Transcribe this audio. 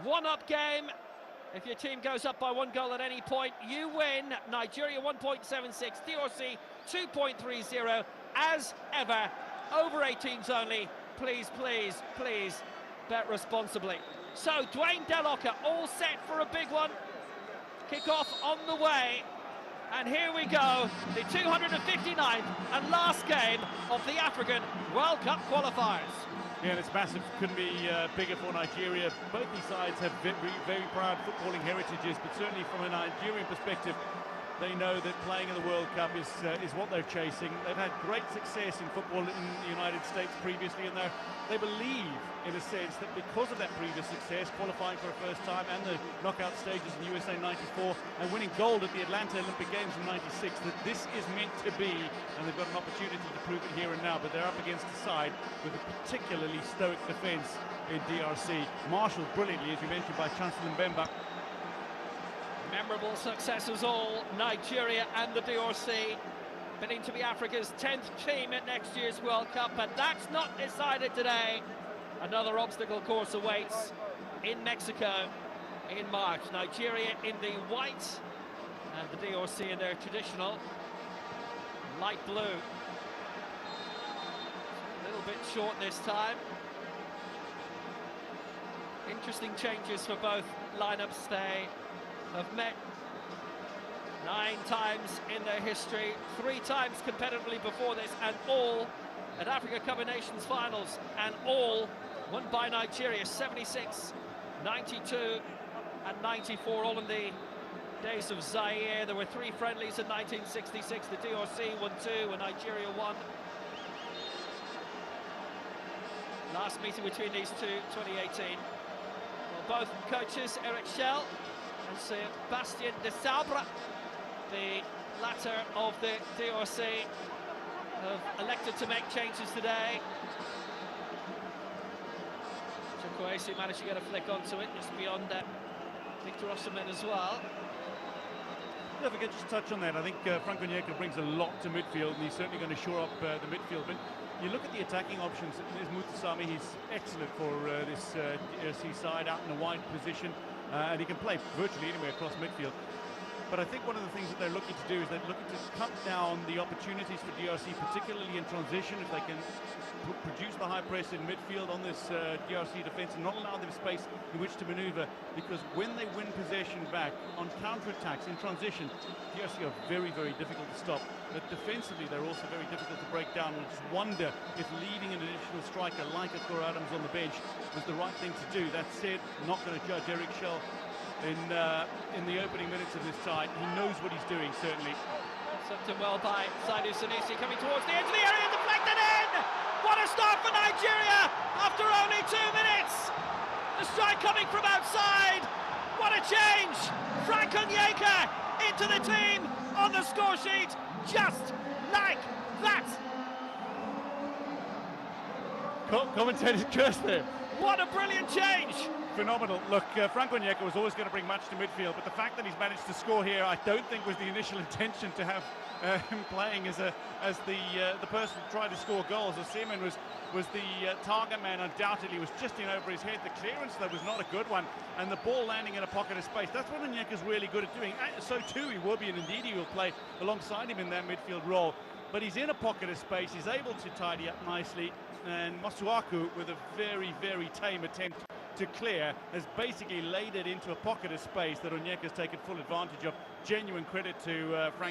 One-up game. If your team goes up by 1 goal at any point, you win. Nigeria 1.76, DRC 2.30. As ever, over 18s only. Please, please, please bet responsibly. So Dwayne Delocker all set for a big one. Kick-off on the way. And here we go, the 259th and last game of the African World Cup qualifiers. Yeah, and it's massive. Couldn't be bigger for Nigeria. Both these sides have very proud footballing heritages, but certainly from a Nigerian perspective, they know that playing in the World Cup is what they're chasing. They've had great success in football in the United States previously, and they believe, in a sense, that because of that previous success, qualifying for a first time and the knockout stages in USA '94 and winning gold at the Atlanta Olympic Games in '96, that this is meant to be, and they've got an opportunity to prove it here and now. But they're up against a side with a particularly stoic defence in DRC, marshalled brilliantly, as we mentioned, by Chancellor Mbemba. Memorable successes all, Nigeria and the DRC, bidding to be Africa's 10th team at next year's World Cup, but that's not decided today. Another obstacle course awaits in Mexico in March. Nigeria in the white and the DRC in their traditional light blue. A little bit short this time. Interesting changes for both lineups. They have met 9 times in their history, 3 times competitively before this, and all at Africa Cup of Nations finals, and all won by Nigeria, 76, 92 and 94, all in the days of Zaire. There were 3 friendlies in 1966, the DRC won 2 and Nigeria won. Last meeting between these two, 2018. Well, both coaches, Eric Schell and Sebastian de Sabre, the latter of the DRC, have elected to make changes today. Chukwueze managed to get a flick onto it, just beyond Victor Osimhen as well. Yeah, if I could just touch on that, I think Frank Onyeka brings a lot to midfield, and he's certainly going to shore up the midfield. But you look at the attacking options, there's Mutasami, he's excellent for this DRC side, out in a wide position. And he can play virtually anywhere across midfield. But I think one of the things that they're looking to do is they're looking to cut down the opportunities for DRC, particularly in transition, if they can produce the high press in midfield on this DRC defence and not allow them space in which to manoeuvre, because when they win possession back on counter-attacks in transition, DRC are very difficult to stop. But defensively, they're also very difficult to break down. We just wonder if leaving an additional striker like Akor Adams on the bench was the right thing to do. That said, not going to judge Eric Schell in the opening minutes of this side. He knows what he's doing, certainly. Something well by Saidou Sanusi, coming towards the edge of the area, deflected in! What a start for Nigeria after only 2 minutes! The strike coming from outside! What a change! Frank Onyeka into the team on the score sheet, just like that! Commentators cursed there. What a brilliant change! Phenomenal. Look, Frank Onyeka was always going to bring much to midfield, but the fact that he's managed to score here, I don't think was the initial intention to have him playing as the person who tried to score goals. Osimhen was the target man, undoubtedly, was just in over his head. The clearance, though, was not a good one, and the ball landing in a pocket of space. That's what Onyeka's really good at doing. So too Iwobi, and indeed he will play alongside him in that midfield role. But he's in a pocket of space, he's able to tidy up nicely, and Masuaku, with a very tame attempt to clear, has basically laid it into a pocket of space that Onyeka's taken full advantage of. Genuine credit to Frank.